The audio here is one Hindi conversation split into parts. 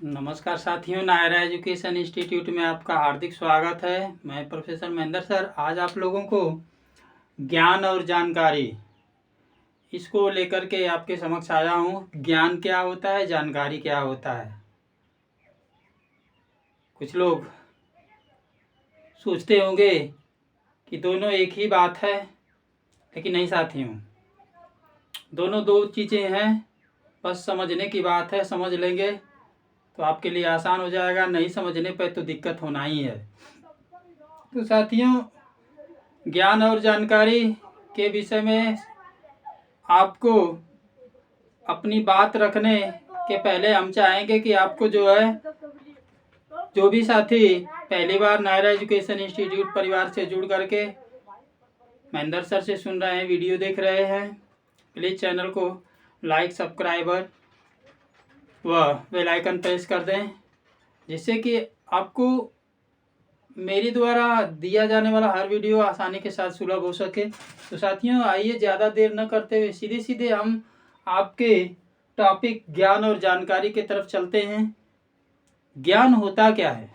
नमस्कार साथियों, नायरा एजुकेशन इंस्टीट्यूट में आपका हार्दिक स्वागत है। मैं प्रोफेसर महेंद्र सर आज आप लोगों को ज्ञान और जानकारी इसको लेकर के आपके समक्ष आया हूँ। ज्ञान क्या होता है, जानकारी क्या होता है। कुछ लोग सोचते होंगे कि दोनों एक ही बात है, लेकिन नहीं साथियों, दोनों दो चीज़ें हैं। बस समझने की बात है, समझ लेंगे तो आपके लिए आसान हो जाएगा, नहीं समझने पर तो दिक्कत होना ही है। तो साथियों, ज्ञान और जानकारी के विषय में आपको अपनी बात रखने के पहले हम चाहेंगे कि आपको जो भी साथी पहली बार नायरा एजुकेशन इंस्टीट्यूट परिवार से जुड़ करके महेंद्र सर से सुन रहे हैं, वीडियो देख रहे हैं, प्लीज़ चैनल को लाइक, सब्सक्राइबर व बेल आइकन प्रेस कर दें, जिससे कि आपको मेरी द्वारा दिया जाने वाला हर वीडियो आसानी के साथ सुलभ हो सके। तो साथियों, आइए ज़्यादा देर न करते हुए सीधे हम आपके टॉपिक ज्ञान और जानकारी की तरफ चलते हैं। ज्ञान होता क्या है?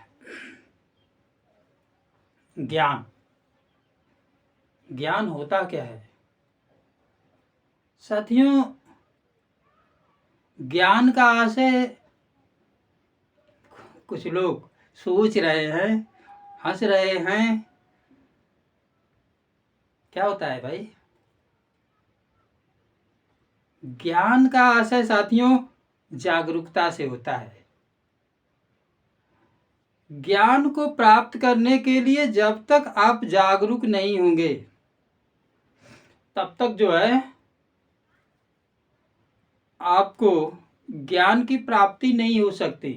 ज्ञान होता क्या है साथियों? ज्ञान का आशय कुछ लोग सोच रहे हैं, हंस रहे हैं। क्या होता है भाई? ज्ञान का आशय साथियों जागरूकता से होता है। ज्ञान को प्राप्त करने के लिए जब तक आप जागरूक नहीं होंगे तब तक आपको ज्ञान की प्राप्ति नहीं हो सकती।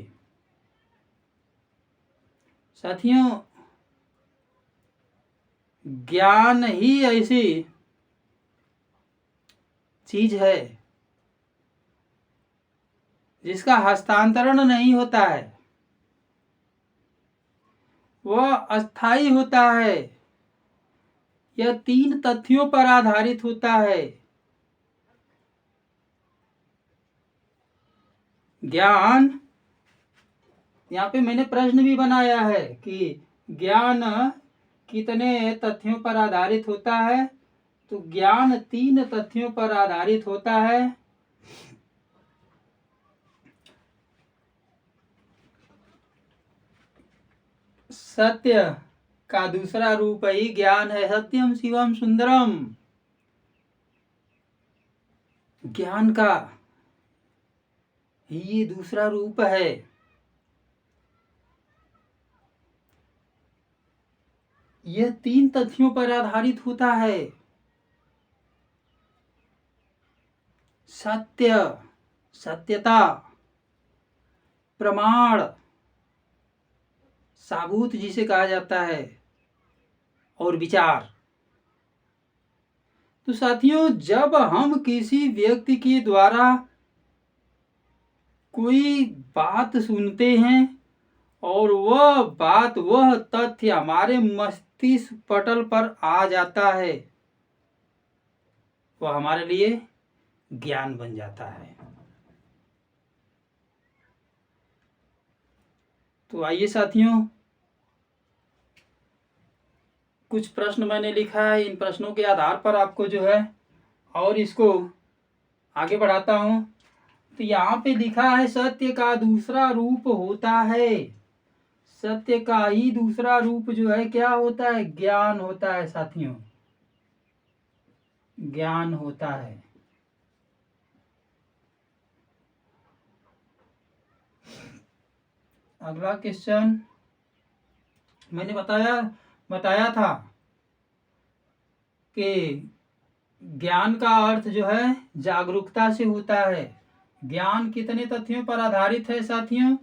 साथियों, ज्ञान ही ऐसी चीज है जिसका हस्तांतरण नहीं होता है, वह अस्थाई होता है। यह 3 तथ्यों पर आधारित होता है। ज्ञान, यहाँ पे मैंने प्रश्न भी बनाया है कि ज्ञान कितने तथ्यों पर आधारित होता है। तो ज्ञान 3 तथ्यों पर आधारित होता है। सत्य का दूसरा रूप ही ज्ञान है। सत्यम शिवम सुंदरम। ज्ञान का ये दूसरा रूप है। यह 3 तथ्यों पर आधारित होता है। सत्य, सत्यता, प्रमाण, साबूत जिसे कहा जाता है, और विचार। तो साथियों, जब हम किसी व्यक्ति के द्वारा कोई बात सुनते हैं और वह बात, वह तथ्य हमारे मस्तिष्क पटल पर आ जाता है, वह हमारे लिए ज्ञान बन जाता है। तो आइए साथियों, कुछ प्रश्न मैंने लिखा है। इन प्रश्नों के आधार पर आपको और इसको आगे बढ़ाता हूं। तो यहाँ पे लिखा है, सत्य का दूसरा रूप होता है। सत्य का ही दूसरा रूप क्या होता है? ज्ञान होता है साथियों, ज्ञान होता है। अगला क्वेश्चन, मैंने बताया था कि ज्ञान का अर्थ जागरूकता से होता है। ज्ञान कितने तथ्यों पर आधारित है साथियों?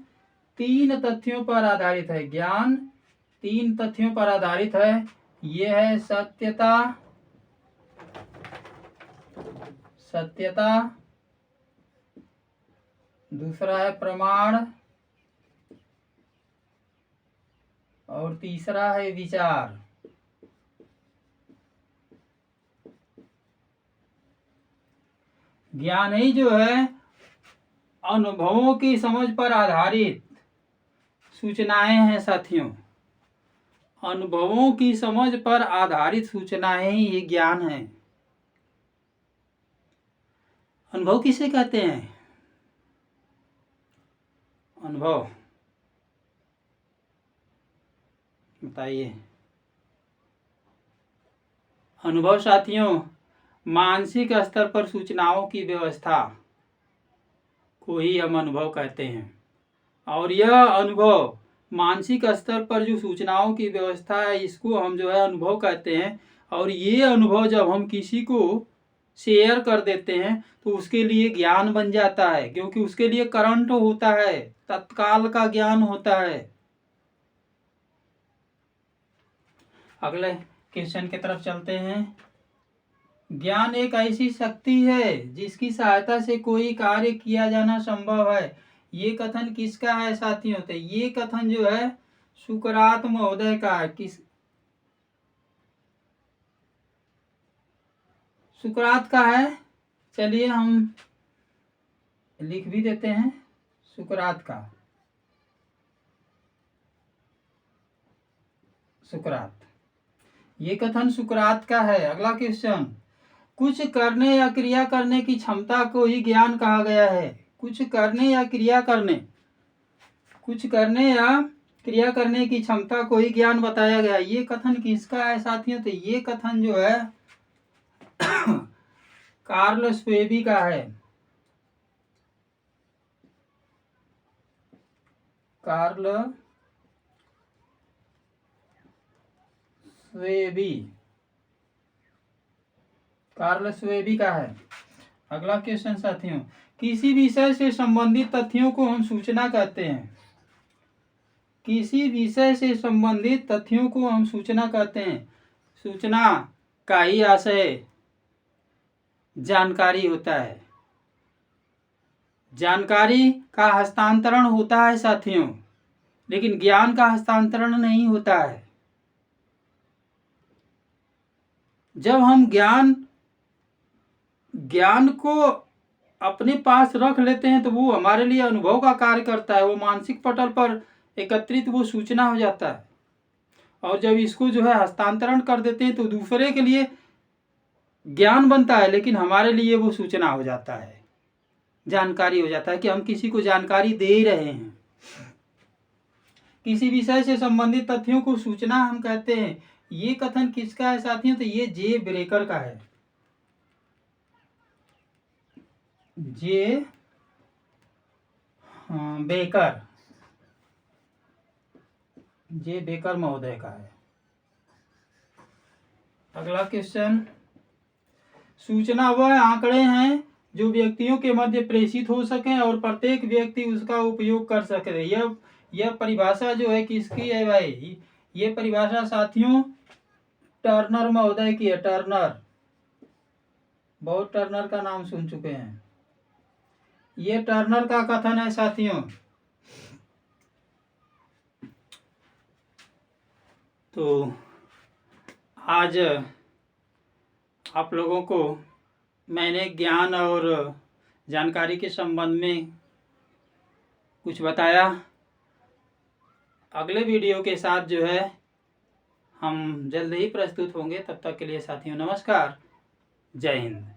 3 तथ्यों पर आधारित है। ज्ञान 3 तथ्यों पर आधारित है। यह है सत्यता, दूसरा है प्रमाण, और तीसरा है विचार। ज्ञान ही अनुभवों की समझ पर आधारित सूचनाएं हैं साथियों। अनुभवों की समझ पर आधारित सूचनाएं ही ये ज्ञान है। अनुभव किसे कहते हैं? अनुभव बताइए। अनुभव साथियों मानसिक स्तर पर सूचनाओं की व्यवस्था को ही हम अनुभव कहते हैं। और यह अनुभव मानसिक स्तर पर जो सूचनाओं की व्यवस्था है इसको हम जो है अनुभव कहते हैं। और ये अनुभव जब हम किसी को शेयर कर देते हैं तो उसके लिए ज्ञान बन जाता है, क्योंकि उसके लिए करंट होता है, तत्काल का ज्ञान होता है। अगले क्वेश्चन की तरफ चलते हैं। ज्ञान एक ऐसी शक्ति है जिसकी सहायता से कोई कार्य किया जाना संभव है। ये कथन किसका है साथियों? तो ये कथन जो है सुकरात महोदय का है। किस सुकरात का है? चलिए हम लिख भी देते हैं सुकरात का। सुकरात, ये कथन सुकरात का है। अगला क्वेश्चन, कुछ करने या क्रिया करने की क्षमता को ही ज्ञान कहा गया है। कुछ करने या क्रिया करने की क्षमता को ही ज्ञान बताया गया। ये कथन किसका है साथियों? तो ये कथन जो है कार्ल स्वेबी का है। कार्ल स्वेबी का है। अगला क्वेश्चन साथियों, किसी विषय से संबंधित तथ्यों को हम सूचना कहते हैं। किसी विषय से संबंधित तथ्यों को हम सूचना कहते हैं। सूचना का ही आशय जानकारी होता है। जानकारी का हस्तांतरण होता है साथियों, लेकिन ज्ञान का हस्तांतरण नहीं होता है। जब हम ज्ञान को अपने पास रख लेते हैं तो वो हमारे लिए अनुभव का कार्य करता है। वो मानसिक पटल पर एकत्रित वो सूचना हो जाता है। और जब इसको जो है हस्तांतरण कर देते हैं तो दूसरे के लिए ज्ञान बनता है, लेकिन हमारे लिए वो सूचना हो जाता है, जानकारी हो जाता है कि हम किसी को जानकारी दे रहे हैं। किसी विषय से संबंधित तथ्यों को सूचना हम कहते हैं। ये कथन किसका है साथियों? तो ये जे ब्रेकर का है। जे बेकर महोदय का है। अगला क्वेश्चन, सूचना वह आंकड़े हैं जो व्यक्तियों के मध्य प्रेषित हो सके और प्रत्येक व्यक्ति उसका उपयोग कर सके। यह परिभाषा जो है किसकी है भाई? ये परिभाषा साथियों टर्नर महोदय की है। टर्नर, बहुत टर्नर का नाम सुन चुके हैं। ये टर्नर का कथन है साथियों। तो आज आप लोगों को मैंने ज्ञान और जानकारी के संबंध में कुछ बताया। अगले वीडियो के साथ जो है हम जल्द ही प्रस्तुत होंगे। तब तक के लिए साथियों नमस्कार, जय हिंद।